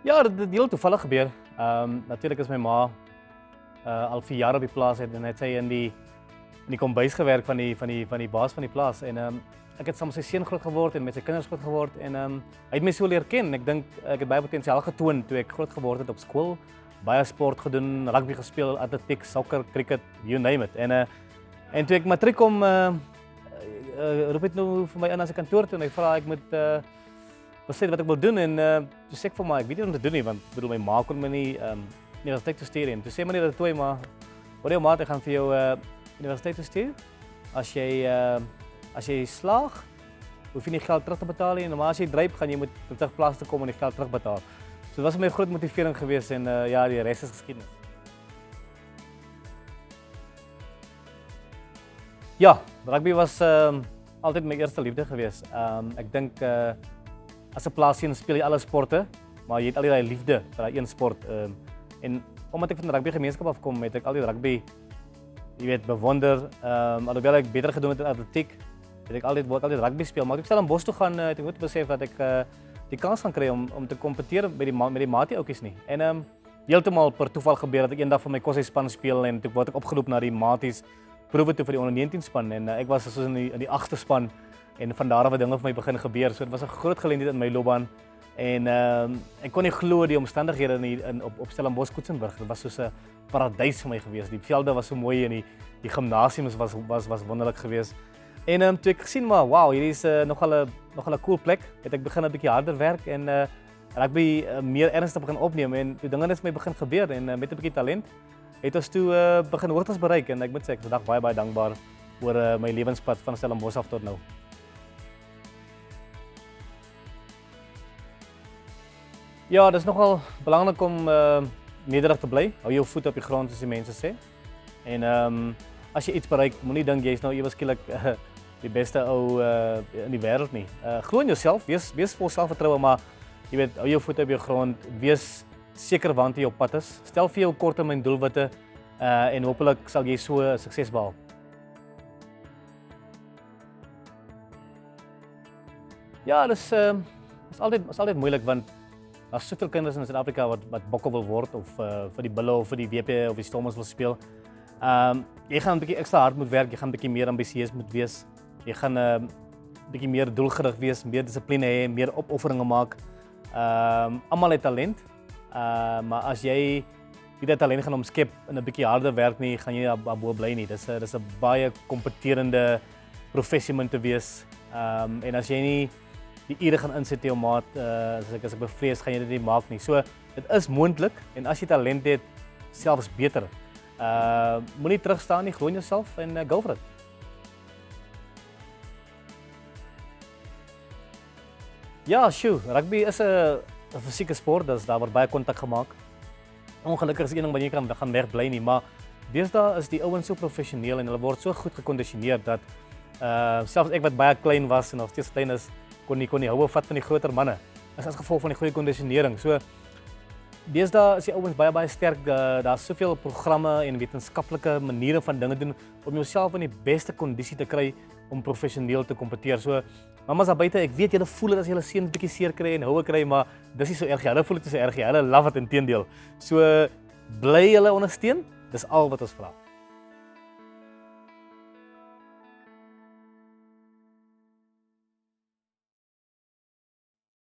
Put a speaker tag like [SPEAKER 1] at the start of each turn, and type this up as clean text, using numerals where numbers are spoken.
[SPEAKER 1] Ja, dit het heel toevallig gebeur. Natuurlijk is my ma al 4 jaar op die plaas en het sy in die kombuis gewerk van die baas van die plaas en ek het saam met sy seun groot geword en met sy kinders groot geword en hy het my so leer ken. Ek dink ek het baie potensiaal getoon toe ek groot geword het op skool. Baie sport gedoen, rugby gespeel, atletiek, sokker, cricket, you name it. En toe ek matriek kom roep het nou vir my in as 'n kantoor toe en hy vra ek moet besluit wat ek wil doen en toe sê ek vir my ek weet nie wat om te doen nie want ek bedoel my ma kon my nie universiteit toe stuur en toe sê meneer Toy maar hoor jou maat ek gaan vir jou universiteit toe stuur as jy slaag hoef jy nie geld terug te betaal nie en maar as jy dryp gaan jy moet terug plaas toe kom en die geld terugbetaal. So dit was my groot motivering geweest en ja die res is geskiedenis. Ja, rugby was altyd my eerste liefde geweest. Ek dink as 'n plaasseun speel jy alle sporte, maar jy het altyd daai liefde vir daai een sport. En omdat ek van die rugby gemeenskap afkom, het ek altyd rugby, jy weet, bewonder. Alhoewel ek beter gedoen het in atletiek, het ek altyd rugby speel. Maar ek stel in Bos toe gaan, het ek moet besef dat ek die kans gaan kry om te kompeteer met die maatie oukies nie. En heeltemal per toeval gebeur dat ek eendag vir my koshuisspan speel en toe word ek opgeroep na die maaties proewe toe vir die onder 19 span en ek was soos in die 8ste span. En van daar af het dinge vir my begin gebeur. So dit was 'n groot geleentheid in my loopbaan. En ek kon nie glo die omstandighede op Stellenbosch Koetsenburg. Dit was soos 'n paradys vir my geweest. Die velde was so mooi en die gimnasiums was wonderlik geweest. En toe ek gesien maar wow, hierdie is nogal 'n cool plek. Het ek begin 'n bietjie harder werk en rugby meer ernstig begin opneem en toe dinge het vir my begin gebeur en met 'n bietjie talent het ons toe begin hoogtes bereik en ek moet sê ek is vandag baie dankbaar oor my lewenspad van Stellenbosch af tot nou. Ja, dit is nogal belangrik om nederig te bly. Hou jou voet op die grond soos die mense sê. En as jy iets bereik, moenie dink jy's nou ewe skielik die beste ou in die wêreld nie. Glo in jouself, wees vol selfvertroue, maar jy weet, hou jou voet op die grond, wees seker waant jy op pad is. Stel vir jou korttermyn doelwitte en hopelik sal jy so sukses behaal. Ja, dit is altyd moeilik want daar's soveel kinders in Suid-Afrika wat bokke wil word of vir die Bulle of vir die WP of die Stormers wil speel. Jy gaan 'n bietjie ekstra hard moet werk, jy gaan 'n bietjie meer ambisieus moet wees. Jy gaan 'n bietjie meer doelgerig wees, meer dissipline hê, meer opofferinge maak. Almal het talent. Maar as jy die talent gaan omskep in 'n bietjie harder werk nie, gaan jy daarbo bly nie. Dis 'n baie kompeterende professie om te wees. En as jy nie die ure gaan insit jou maat, as ek bevrees gaan jy dit nie maak nie. So dit is moontlik en as jy talent het, selfs beter. Moenie terugstaan nie, glo in jouself en go for it. Ja, sjoe, rugby is 'n fisieke sport, daar word baie kontak gemaak. Ongelukkig is een ding wat jy gaan wegbly nie, maar deesdae is die ouens so professioneel en hulle word so goed gekondisioneer dat selfs ek wat baie klein was en nog steeds klein is, kon nie houe vat van die groter manne as gevolg van die goeie kondisionering. So deesdae is die ouens baie sterk. Daar's soveel programme en wetenskaplike maniere van dinge doen om jouself in die beste kondisie te kry om professioneel te kompeteer. So mamas daar buite, ek weet julle voel dit as julle seun 'n bietjie seer kry en houe kry, maar dis nie so erg. Hulle voel dit is so erg. Hulle love dit inteendeel. So bly julle ondersteun. Dis al wat ons vra.